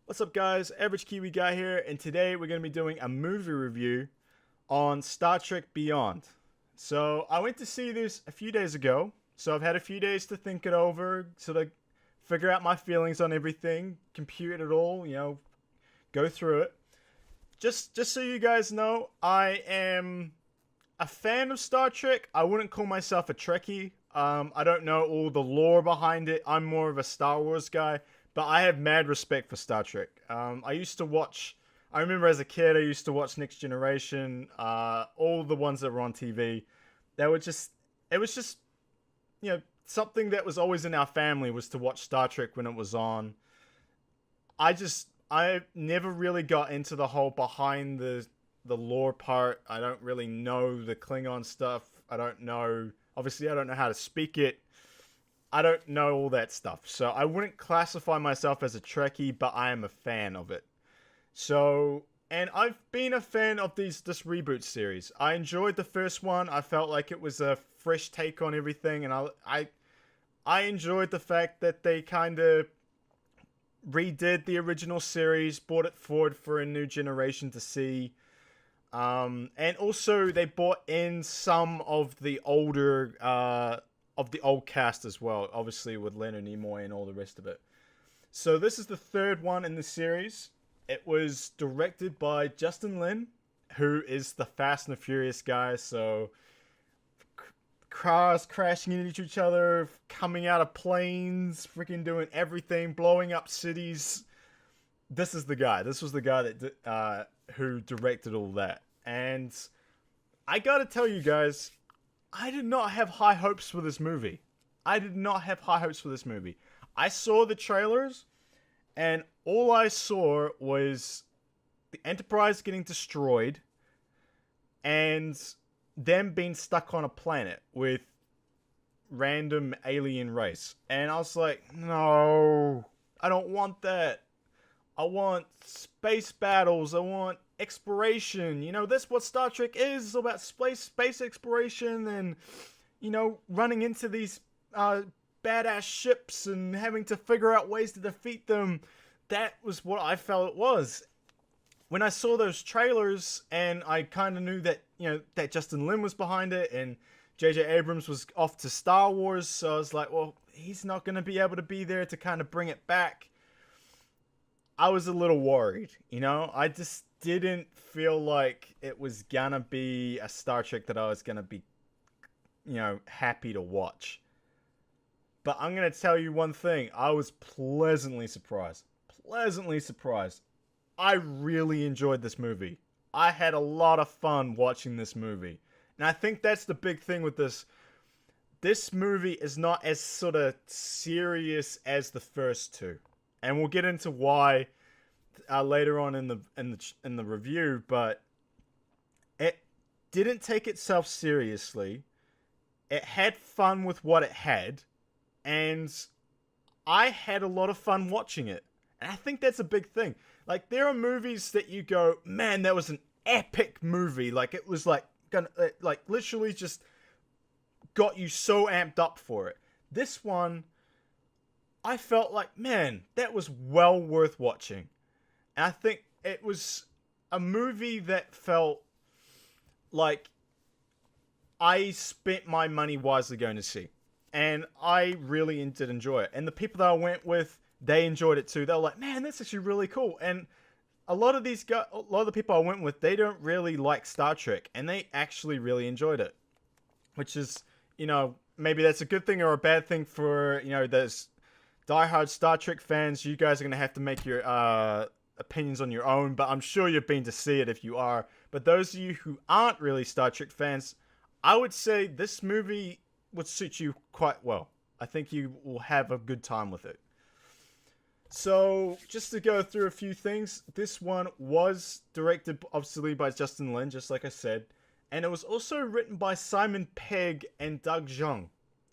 What's up guys, AverageKiwiGuy here, and today we're going to be doing a movie review on Star Trek Beyond. So I went to see this a few days ago, so I've had a few days to think it over, sort of figure out my feelings on everything, compute it all, go through it. Just so you guys know, I am a fan of Star Trek. I wouldn't call myself a Trekkie. I don't know all the lore behind it. I'm more of a Star Wars guy. But I have mad respect for Star Trek. I remember as a kid, I used to watch Next Generation, all the ones that were on TV. It was just, something that was always in our family was to watch Star Trek when it was on. I never really got into the whole behind the lore part. I don't really know the Klingon stuff. Obviously I don't know how to speak it. I don't know all that stuff, so I wouldn't classify myself as a Trekkie, but I am a fan of it. So, and I've been a fan of this reboot series. I enjoyed the first one. I felt like it was a fresh take on everything, and I enjoyed the fact that they kind of redid the original series, brought it forward for a new generation to see. And also they brought in some of the old cast as well, obviously with Leonard Nimoy and all the rest of it. So this is the third one in the series. It was directed by Justin Lin, who is the Fast and the Furious guy. So cars crashing into each other, coming out of planes, freaking doing everything, blowing up cities. This is the guy. This was the guy that who directed all that. And I gotta tell you guys, I did not have high hopes for this movie. I saw the trailers, and all I saw was the Enterprise getting destroyed, and them being stuck on a planet with random alien race. And I was like, no, I don't want that. I want space battles. I want exploration. That's what Star Trek is. It's all about space exploration and, running into these badass ships and having to figure out ways to defeat them. That was what I felt it was. When I saw those trailers and I kind of knew that, that Justin Lin was behind it and J.J. Abrams was off to Star Wars, so I was like, well, he's not going to be able to be there to kind of bring it back. I was a little worried, I just didn't feel like it was gonna be a Star Trek that I was gonna be, happy to watch. But I'm gonna tell you one thing, I was pleasantly surprised. I really enjoyed this movie. I had a lot of fun watching this movie. And I think that's the big thing with this. This movie is not as sort of serious as the first two. And we'll get into why later on in the review, but it didn't take itself seriously. It had fun with what it had, and I had a lot of fun watching it. And I think that's a big thing. Like, there are movies that you go, man, that was an epic movie. Like, it was literally just got you so amped up for it. This one, I felt like, man, that was well worth watching. And I think it was a movie that felt like I spent my money wisely going to see. And I really did enjoy it. And the people that I went with, they enjoyed it too. They were like, man, that's actually really cool. And a lot of the people I went with, they don't really like Star Trek. And they actually really enjoyed it. Which is, maybe that's a good thing or a bad thing for, those diehard Star Trek fans. You guys are going to have to make your opinions on your own, but I'm sure you've been to see it if you are. But those of you who aren't really Star Trek fans, I would say this movie would suit you quite well. I think you will have a good time with it. So, just to go through a few things, this one was directed, obviously, by Justin Lin, just like I said. And it was also written by Simon Pegg and Doug Jung.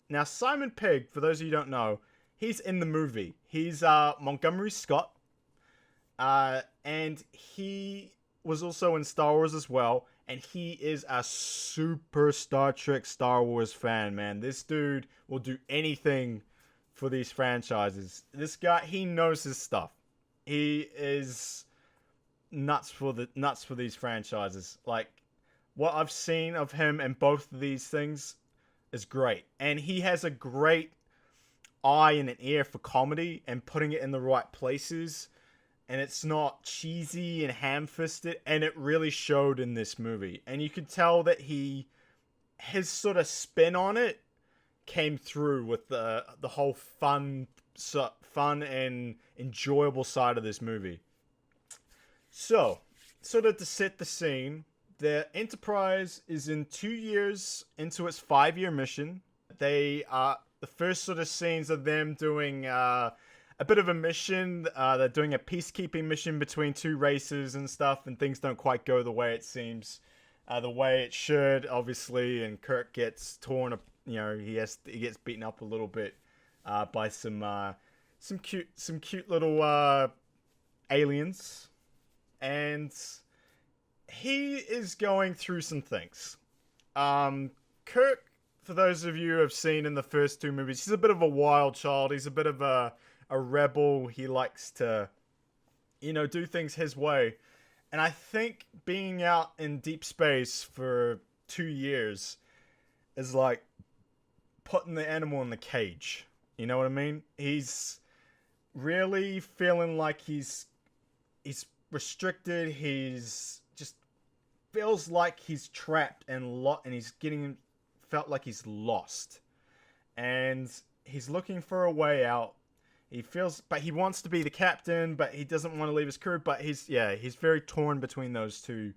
Now, Simon Pegg, for those of you who don't know, he's in the movie. He's Montgomery Scott. And he was also in Star Wars as well. And he is a super Star Trek, Star Wars fan, man. This dude will do anything for these franchises. This guy, he knows his stuff. He is nuts for these franchises. Like, what I've seen of him in both of these things is great. And he has a great eye and an ear for comedy and putting it in the right places. And it's not cheesy and ham-fisted, and it really showed in this movie. And you could tell that his sort of spin on it came through with the whole fun and enjoyable side of this movie. So, sort of to set the scene, the Enterprise is in 2 years into its 5-year mission. They are the first sort of scenes of them doing a bit of a mission. They're doing a peacekeeping mission between two races and stuff, and things don't quite go the way it seems, the way it should, obviously. And Kirk gets torn up. You know, he gets beaten up a little bit by some cute little aliens, and he is going through some things. Kirk, for those of you who have seen in the first two movies, he's a bit of a wild child. He's a bit of a rebel. He likes to, do things his way. And I think being out in deep space for 2 years is like putting the animal in the cage. You know what I mean? He's really feeling like he's restricted. He's just feels like he's trapped and he's felt like he's lost. And he's looking for a way out. But he wants to be the captain, but he doesn't want to leave his crew. But he's very torn between those two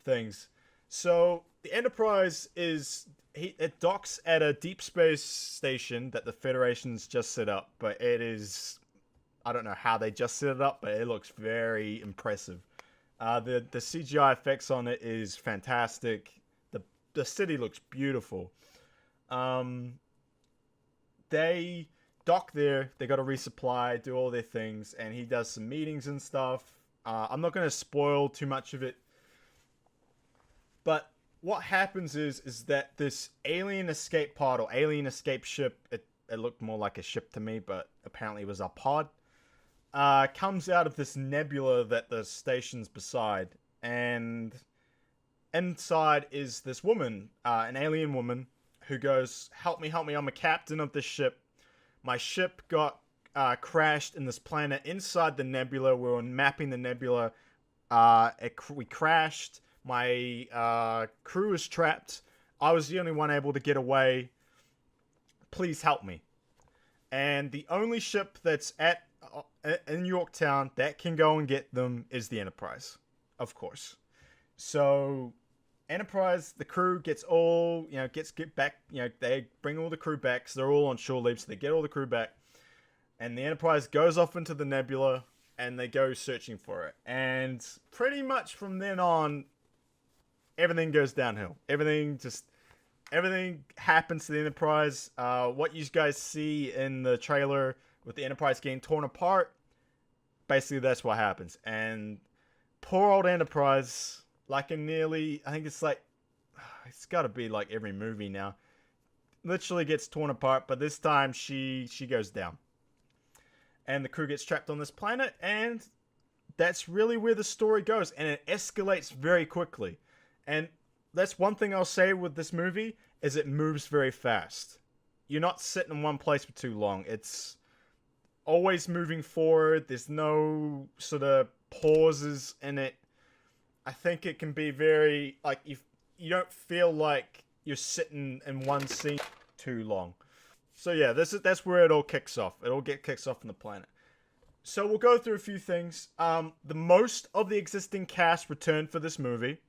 things. So the Enterprise it docks at a deep space station that the Federation's just set up, but it is, I don't know how they just set it up, but it looks very impressive. The CGI effects on it is fantastic. The city looks beautiful. They dock there. They got to resupply, do all their things, and he does some meetings and stuff. I'm not going to spoil too much of it, but what happens is that this alien escape pod or alien escape ship, it looked more like a ship to me, but apparently it was a pod, comes out of this nebula that the station's beside, and inside is this woman, an alien woman, who goes, help me, I'm a captain of this ship. My ship got crashed in this planet inside the nebula. We were mapping the nebula. We crashed. My crew is trapped. I was the only one able to get away. Please help me. And the only ship that's in Yorktown that can go and get them is the Enterprise, of course. So Enterprise, the crew gets get back. They bring all the crew back. So they're all on shore leave. So they get all the crew back, and the Enterprise goes off into the nebula, and they go searching for it. And pretty much from then on, everything goes downhill. Everything happens to the Enterprise. What you guys see in the trailer with the Enterprise getting torn apart, basically that's what happens. And poor old Enterprise, like I think it's got to be like every movie now, literally gets torn apart, but this time she goes down. And the crew gets trapped on this planet, and that's really where the story goes, and it escalates very quickly. And that's one thing I'll say with this movie, is it moves very fast. You're not sitting in one place for too long. It's always moving forward. There's no sort of pauses in it. I think it can be very, like, you don't feel like you're sitting in one scene too long. So yeah, that's where it all kicks off. It all kicks off on the planet. So we'll go through a few things. The most of the existing cast returned for this movie,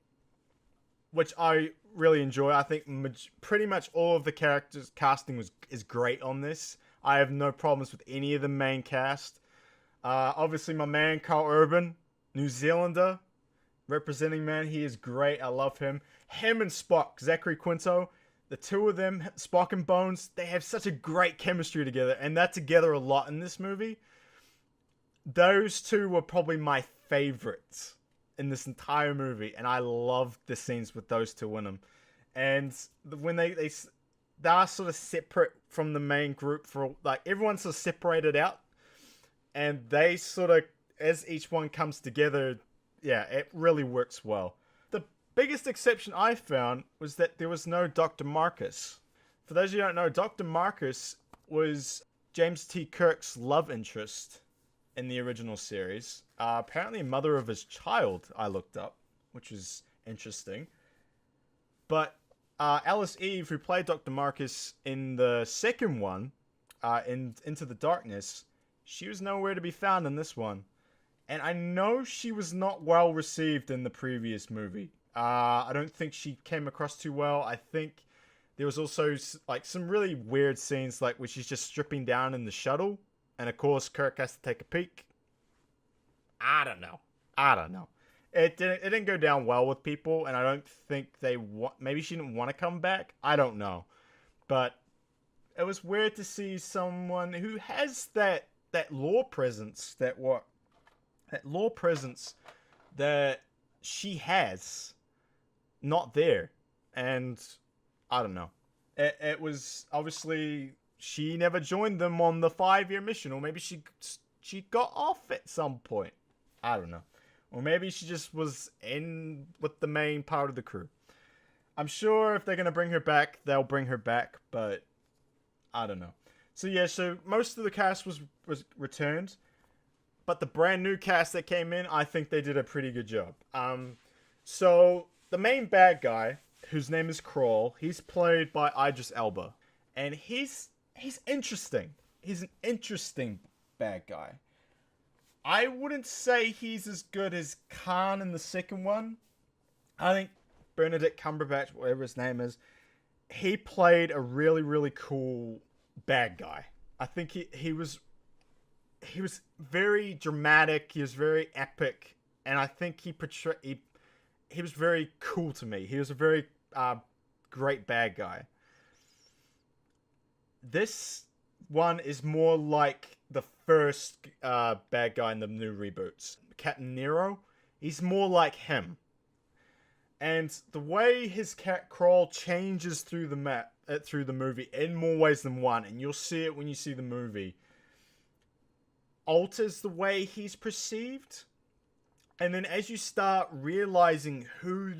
which I really enjoy. I think pretty much all of the casting is great on this. I have no problems with any of the main cast. Obviously, my man Carl Urban, New Zealander, representing, man, he is great. I love him. Him and Spock, Zachary Quinto, the two of them, Spock and Bones, they have such a great chemistry together, and they're together a lot in this movie. Those two were probably my favorites in this entire movie, and I loved the scenes with those two in them. And when they are sort of separate from the main group, for like everyone's sort of separated out, and they sort of as each one comes together, yeah, it really works well. The biggest exception I found was that there was no Dr. Marcus. For those of you who don't know, Dr. Marcus was James T. Kirk's love interest in the original series. Apparently mother of his child, I looked up, which is interesting. But Alice Eve, who played Dr. Marcus in the second one, in Into the Darkness, she was nowhere to be found in this one. And I know she was not well received in the previous movie. I don't think she came across too well. I think there was also like some really weird scenes, like where she's just stripping down in the shuttle, and of course Kirk has to take a peek. I don't know. It didn't go down well with people, and I don't think they maybe she didn't want to come back. I don't know, but it was weird to see someone who has that lore presence that she has not there. And I don't know. It was obviously she never joined them on the 5-year mission, or maybe she got off at some point. I don't know. Or maybe she just was in with the main part of the crew. I'm sure if they're going to bring her back, they'll bring her back, but I don't know. So yeah, so most of the cast was returned, but the brand new cast that came in, I think they did a pretty good job. So the main bad guy, whose name is Crawl, he's played by Idris Elba, and he's interesting. He's an interesting bad guy. I wouldn't say he's as good as Khan in the second one. I think Benedict Cumberbatch, whatever his name is, he played a really, really cool bad guy. I think he was very dramatic. He was very epic, and I think he was very cool to me. He was a very great bad guy. This one is more like the first bad guy in the new reboots. Captain Nero, he's more like him. And the way his cat Crawl changes through the movie in more ways than one, and you'll see it when you see the movie, alters the way he's perceived. And then as you start realizing who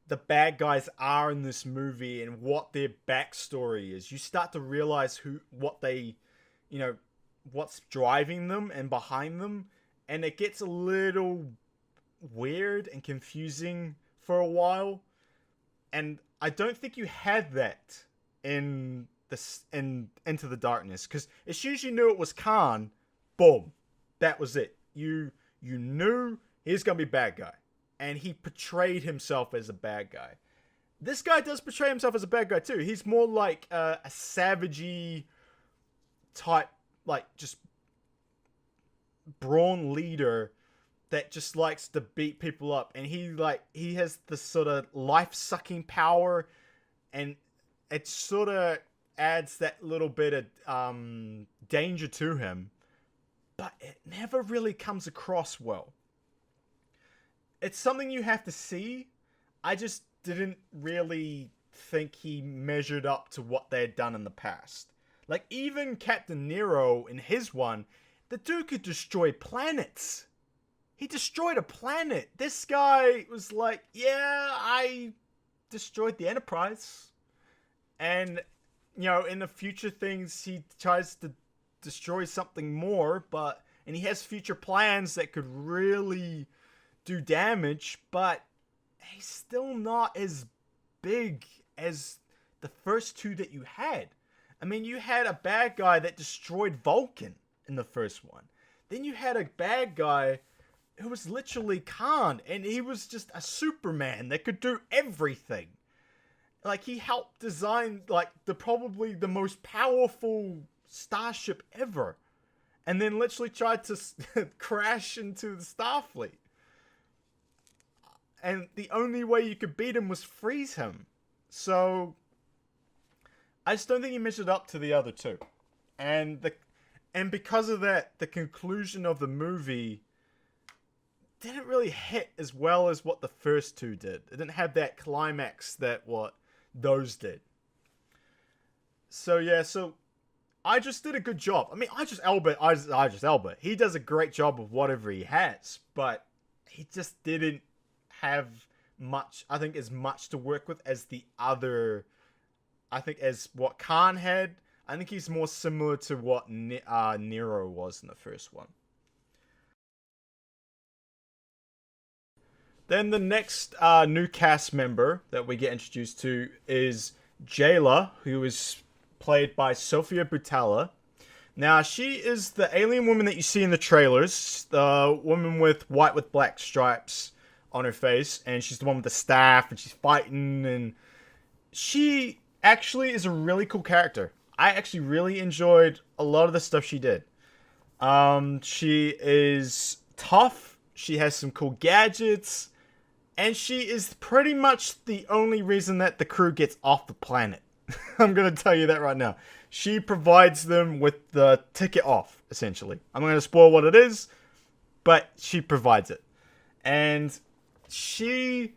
the bad guys are in this movie and what their backstory is, you start to realize what's driving them and behind them. And it gets a little weird and confusing for a while. And I don't think you had that in Into the Darkness, because as soon as you knew it was Khan, boom, that was it. You knew he's gonna be bad guy, and he portrayed himself as a bad guy. This guy does portray himself as a bad guy too. He's more like a savagey type, like just brawn leader that just likes to beat people up, and he has this sort of life-sucking power, and it sort of adds that little bit of danger to him, but it never really comes across well. It's something you have to see. I just didn't really think he measured up to what they had done in the past. Like, even Captain Nero in his one, the dude could destroy planets. He destroyed a planet. This guy was like, yeah, I destroyed the Enterprise. And, in the future things, he tries to destroy something more, and he has future plans that could really do damage, but he's still not as big as the first two that you had. I mean, you had a bad guy that destroyed Vulcan in the first one. Then you had a bad guy who was literally Khan, and he was just a Superman that could do everything. Like, he helped design, like, probably the most powerful starship ever. And then literally tried to crash into the Starfleet. And the only way you could beat him was freeze him. So I just don't think he measured up to the other two. And because of that, the conclusion of the movie didn't really hit as well as what the first two did. It didn't have that climax that what those did. So yeah, so Idris did a good job. I mean, Idris Elba. He does a great job of whatever he has, but he just didn't have much, I think, as much to work with as the other, I think, as what Khan had. I think he's more similar to what Nero was in the first one. Then the next new cast member that we get introduced to is Jayla, who is played by Sofia Boutella. Now, she is the alien woman that you see in the trailers, the woman with white with black stripes on her face, and she's the one with the staff, and she's fighting, and she actually is a really cool character. I actually really enjoyed a lot of the stuff she did. She is tough, she has some cool gadgets, and she is pretty much the only reason that the crew gets off the planet. I'm going to tell you that right now. She provides them with the ticket off, essentially. I'm not going to spoil what it is, but she provides it. And she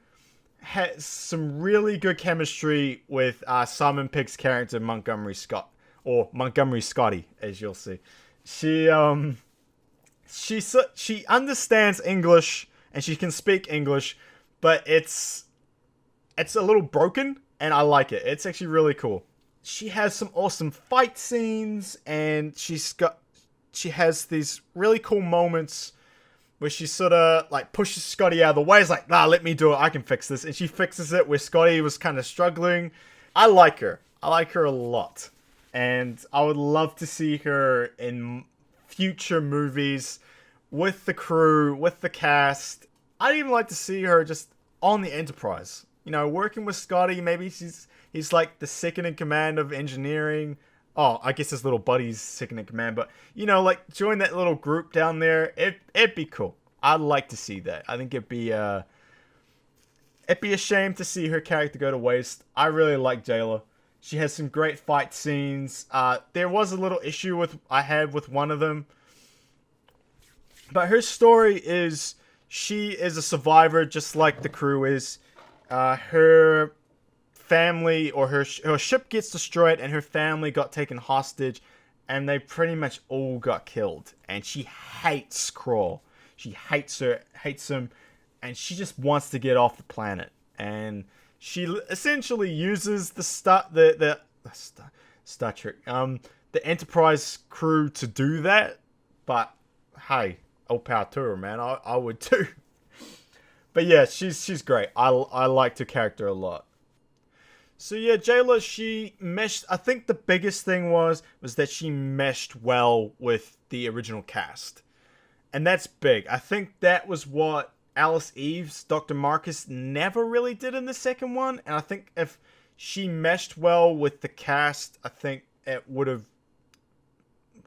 has some really good chemistry with Simon Pegg's character, Montgomery Scott. Or Montgomery Scotty, as you'll see. She understands English, and she can speak English, but it's a little broken, and I like it. It's actually really cool. She has some awesome fight scenes, and she has these really cool moments where she sort of like pushes Scotty out of the way. It's like, nah, let me do it. I can fix this. And she fixes it where Scotty was kind of struggling. I like her. I like her a lot. And I would love to see her in future movies with the crew, with the cast. I'd even like to see her just on the Enterprise. You know, working with Scotty. Maybe he's like the second in command of engineering. Oh, I guess his little buddy's second in command. But, you know, like, join that little group down there. It'd be cool. I'd like to see that. I think it'd be a shame to see her character go to waste. I really like Jayla. She has some great fight scenes. There was a little issue I had with one of them. But her story is, she is a survivor just like the crew is. Her family, or her ship gets destroyed, and her family got taken hostage, and they pretty much all got killed. And she hates Kroll. She hates him, and she just wants to get off the planet. And she essentially uses the Star Trek, the Enterprise crew to do that. But hey, all power to her, man. I would too. But yeah, she's great. I liked her character a lot. So yeah, Jayla, she meshed. I think the biggest thing was that she meshed well with the original cast. And that's big. I think that was what Alice Eves, Dr. Marcus, never really did in the second one. And I think if she meshed well with the cast, I think it would have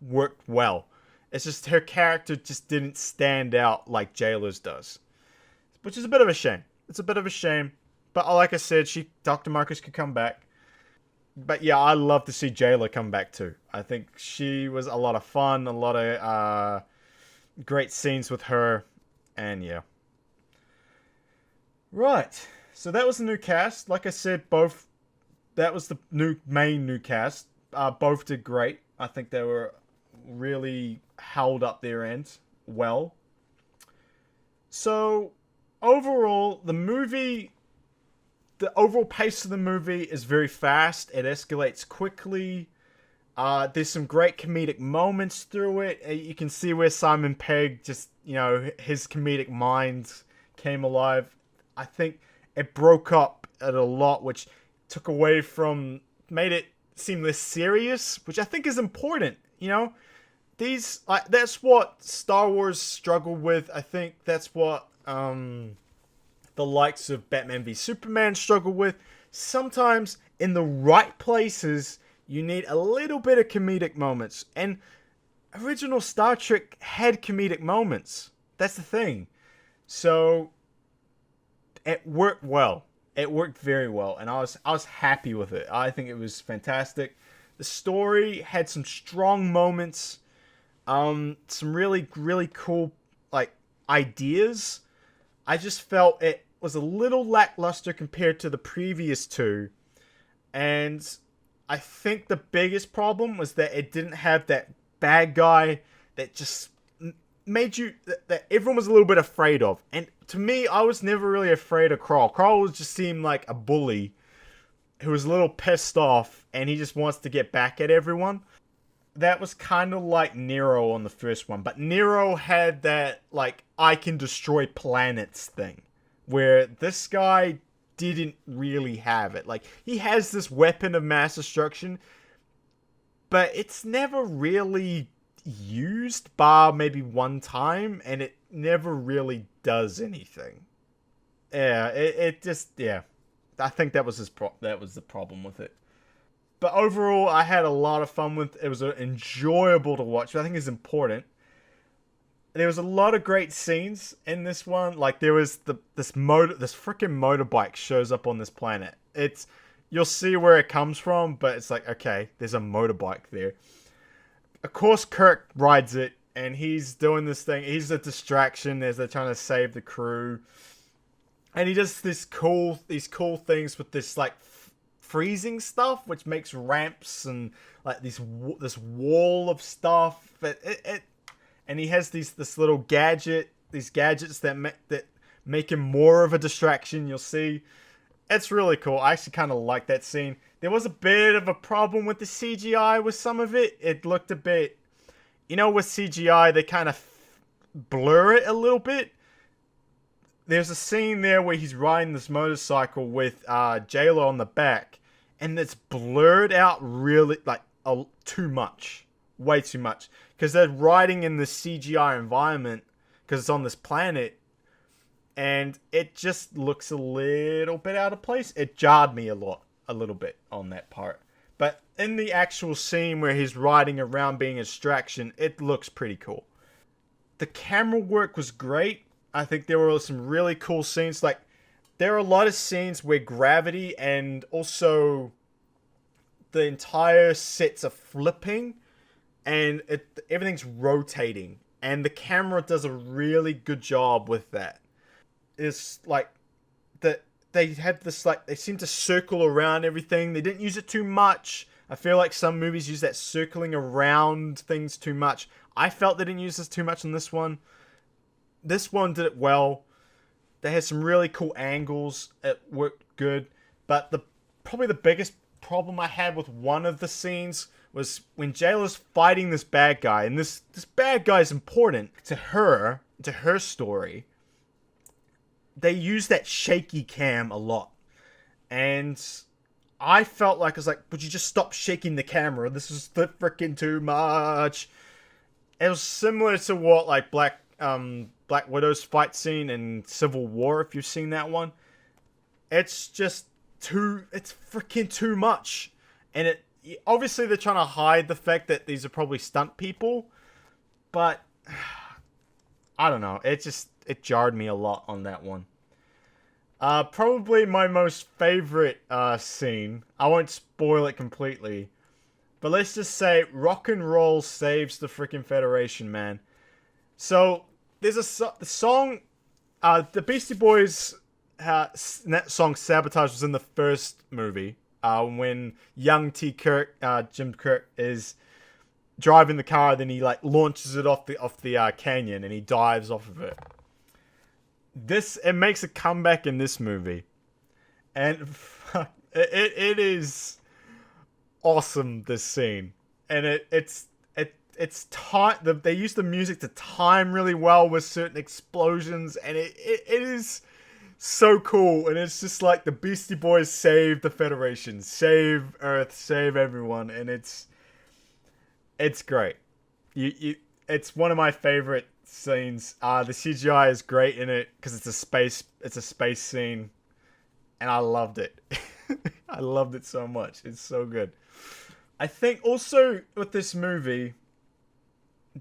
worked well. It's just her character just didn't stand out like Jayla's does. Which is a bit of a shame. It's a bit of a shame. But like I said, Dr. Marcus could come back. But yeah, I'd love to see Jayla come back too. I think she was a lot of fun, a lot of great scenes with her, and yeah. Right, so that was the new cast. Like I said, that was the main new cast. Both did great. I think they were really held up their end well. So overall, the overall pace of the movie is very fast. It escalates quickly. There's some great comedic moments through it. You can see where Simon Pegg just, his comedic mind came alive. I think it broke up at a lot, which made it seem less serious, which I think is important. That's what Star Wars struggled with. I think that's what the likes of Batman v Superman struggle with. Sometimes in the right places, you need a little bit of comedic moments. And original Star Trek had comedic moments. That's the thing. So it worked well. It worked very well, and I was happy with it. I think it was fantastic. The story had some strong moments, some really, really cool ideas. I just felt it was a little lackluster compared to the previous two, and I think the biggest problem was that it didn't have that bad guy that just made you that everyone was a little bit afraid of. And to me, I was never really afraid of Kroll. Kroll just seemed like a bully who was a little pissed off, and he just wants to get back at everyone. That was kind of like Nero on the first one, but Nero had that like I can destroy planets thing, where this guy didn't really have it. Like, he has this weapon of mass destruction, but it's never really used, bar maybe one time, and it never really does anything. Yeah, it just, yeah. I think that was that was the problem with it. But overall, I had a lot of fun with it. It was enjoyable to watch, which I think is important. There was a lot of great scenes in this one. Like, there was this freaking motorbike shows up on this planet. You'll see where it comes from, but it's like, okay, there's a motorbike there. Of course, Kirk rides it, and he's doing this thing. He's a distraction as they're trying to save the crew, and he does these cool things with this like freezing stuff, which makes ramps and like this wall of stuff. And he has this little these gadgets that make him more of a distraction. You'll see. It's really cool. I actually kind of like that scene. There was a bit of a problem with the CGI with some of it. It looked a bit, with CGI, they kind of blur it a little bit. There's a scene there where he's riding this motorcycle with J-Lo on the back, and it's blurred out really, like, too much. Way too much. Because they're riding in this CGI environment, because it's on this planet, and it just looks a little bit out of place. It jarred me a little bit on that part. But in the actual scene where he's riding around being a distraction, it looks pretty cool. The camera work was great. I think there were some really cool scenes. Like, there are a lot of scenes where gravity and also the entire sets are flipping, and everything's rotating. And the camera does a really good job with that. It's like they had this, like, they seem to circle around everything. They didn't use it too much. I feel like some movies use that circling around things too much. I felt they didn't use this too much in this one. This one did it well. They had some really cool angles. It worked good. But probably the biggest problem I had with one of the scenes was when Jayla's fighting this bad guy. And this bad guy is important to her story. They use that shaky cam a lot. And I felt like, I was like, would you just stop shaking the camera? This is freaking too much. It was similar to what, like, Black Widow's fight scene in Civil War, if you've seen that one. It's just it's freaking too much. And obviously they're trying to hide the fact that these are probably stunt people, but I don't know. It jarred me a lot on that one. Probably my most favorite scene. I won't spoil it completely, but let's just say rock and roll saves the freaking Federation, man. So there's the song, the Beastie Boys. That song "Sabotage" was in the first movie. When young Jim Kirk is driving the car, then he like launches it off the canyon and he dives off of it. It makes a comeback in this movie, and it is awesome, this scene. And it's time. They use the music to time really well with certain explosions, and it is so cool. And it's just like the Beastie Boys save the Federation, save Earth, save everyone, and it's great. It's one of my favorite scenes. The CGI is great in it because it's a space scene, and I loved it. I loved it so much. It's so good. I think also with this movie,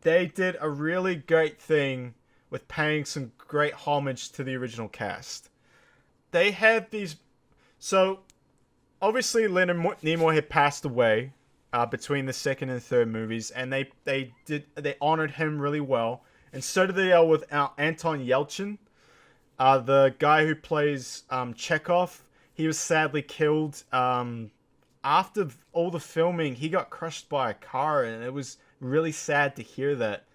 they did a really great thing with paying some great homage to the original cast. They had these... So, obviously Leonard Nimoy had passed away between the second and third movies, and they honored him really well. And so did they with Anton Yelchin, the guy who plays Chekhov. He was sadly killed after all the filming, he got crushed by a car, and it was really sad to hear that.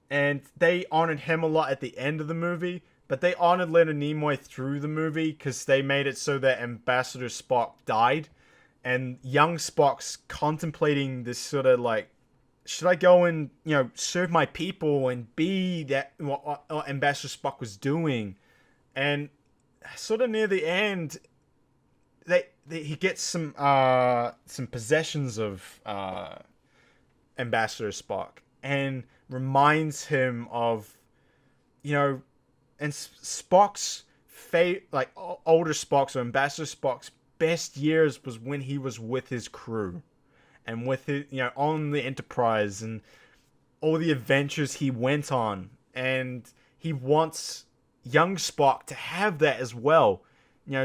And they honored him a lot at the end of the movie, but they honored Leonard Nimoy through the movie because they made it so that Ambassador Spock died, and young Spock's contemplating this sort of like, should I go and serve my people and be that what Ambassador Spock was doing, and sort of near the end, he gets some possessions of Ambassador Spock and reminds him of, and Spock's like older Spock's or Ambassador Spock's best years was when he was with his crew and with his, on the Enterprise and all the adventures he went on, and he wants young Spock to have that as well.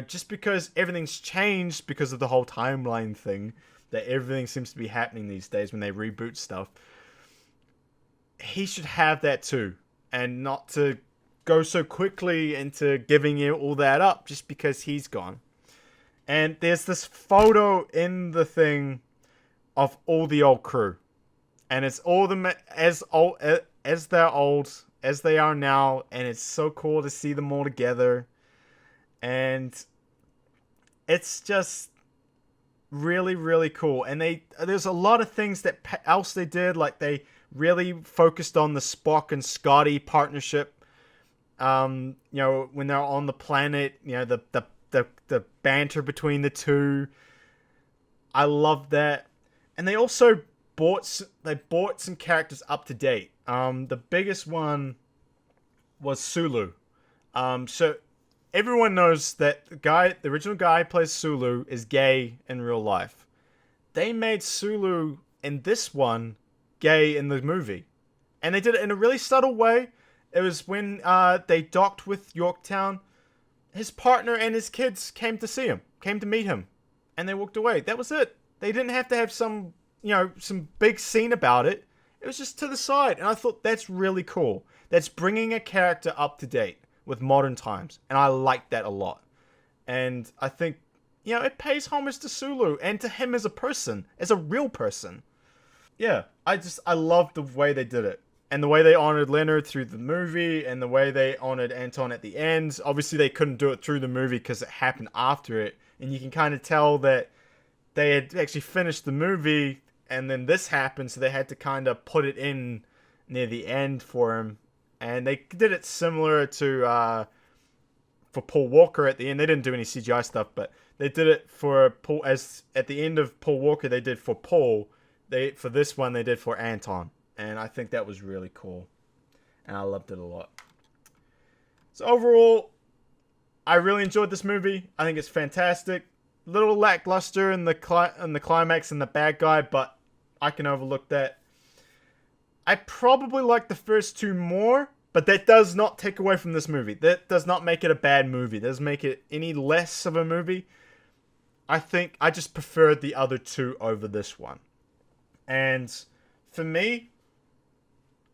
Just because everything's changed because of the whole timeline thing, that everything seems to be happening these days when they reboot stuff, he should have that too, and not to go so quickly into giving you all that up just because he's gone. And there's this photo in the thing of all the old crew, and it's all them as old as they're old as they are now, and it's so cool to see them all together. And it's just really, really cool. And there's a lot of things that else they did, like they really focused on the Spock and Scotty partnership. When they're on the planet, the banter between the two. I love that. And they also brought some characters up to date. The biggest one was Sulu. So everyone knows that the original guy who plays Sulu is gay in real life. They made Sulu in this one gay in the movie, and they did it in a really subtle way. It was when they docked with Yorktown. His partner and his kids came to meet him, and they walked away. That was it. They didn't have to have some big scene about it. It was just to the side, and I thought that's really cool. That's bringing a character up to date with modern times, and I like that a lot. And I think, it pays homage to Sulu and to him as a person, as a real person. Yeah, I love the way they did it. And the way they honored Leonard through the movie, and the way they honored Anton at the end. Obviously, they couldn't do it through the movie because it happened after it. And you can kind of tell that they had actually finished the movie, and then this happened, so they had to kind of put it in near the end for him. And they did it similar to for Paul Walker at the end. They didn't do any CGI stuff, but they did it for Paul, as at the end of Paul Walker, they did for Paul. For this one, they did for Anton. And I think that was really cool. And I loved it a lot. So overall, I really enjoyed this movie. I think it's fantastic. A little lackluster in the climax and the bad guy, but I can overlook that. I probably like the first two more, but that does not take away from this movie. That does not make it a bad movie. It doesn't make it any less of a movie. I think I just preferred the other two over this one. And for me,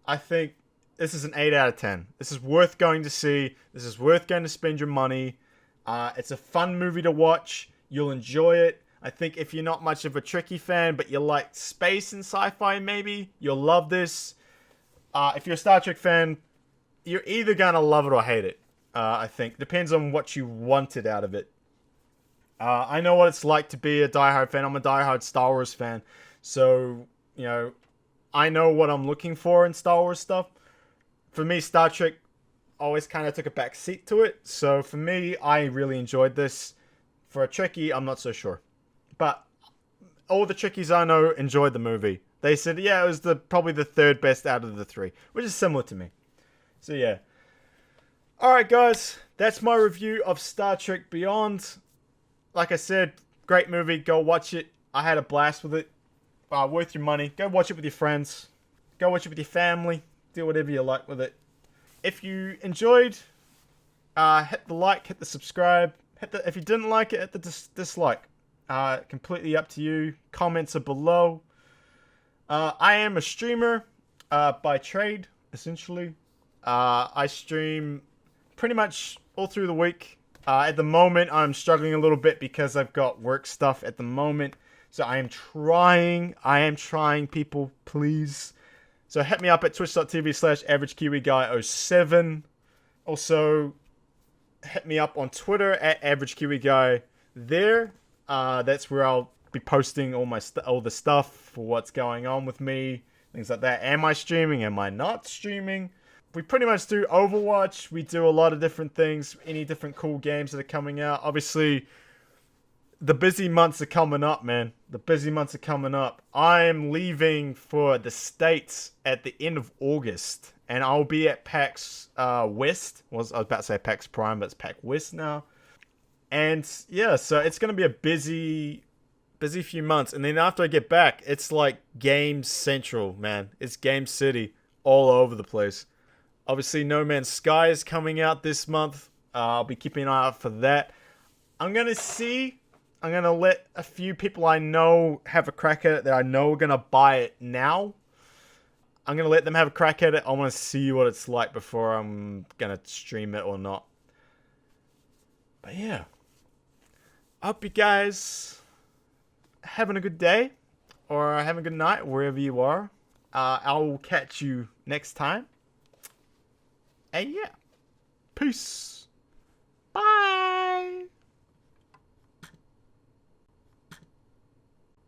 I think this is an 8 out of 10. This is worth going to see. This is worth going to spend your money. It's a fun movie to watch. You'll enjoy it. I think if you're not much of a Trekkie fan, but you like space and sci-fi maybe, you'll love this. If you're a Star Trek fan, you're either going to love it or hate it. I think. Depends on what you wanted out of it. I know what it's like to be a diehard fan. I'm a diehard Star Wars fan. So, I know what I'm looking for in Star Wars stuff. For me, Star Trek always kind of took a back seat to it. So for me, I really enjoyed this. For a Trekkie, I'm not so sure. But all the Trekkies I know enjoyed the movie. They said, yeah, it was probably the third best out of the three, which is similar to me. So yeah. Alright guys, that's my review of Star Trek Beyond. Like I said, great movie. Go watch it. I had a blast with it. Worth your money. Go watch it with your friends. Go watch it with your family. Do whatever you like with it. If you enjoyed, hit the like, hit the subscribe. If you didn't like it, hit the dislike. Completely up to you. Comments are below. I am a streamer by trade, essentially. I stream pretty much all through the week. At the moment, I'm struggling a little bit because I've got work stuff at the moment. So I am trying, people, please. So hit me up at twitch.tv/AverageKiwiGuy07. Also, hit me up on Twitter at AverageKiwiGuy there. That's where I'll be posting all the stuff for what's going on with me. Things like that. Am I streaming? Am I not streaming? We pretty much do Overwatch. We do a lot of different things. Any different cool games that are coming out. Obviously, the busy months are coming up, man. The busy months are coming up. I'm leaving for the States at the end of August. And I'll be at PAX West. I was about to say PAX Prime, but it's PAX West now. And yeah, so it's going to be a busy few months. And then after I get back, it's like Game Central, man. It's Game City all over the place. Obviously, No Man's Sky is coming out this month. I'll be keeping an eye out for that. I'm going to let a few people I know have a crack at it that I know are going to buy it now. I'm going to let them have a crack at it. I want to see what it's like before I'm going to stream it or not. But yeah. I hope you guys having a good day or having a good night wherever you are. I will catch you next time. And yeah, peace.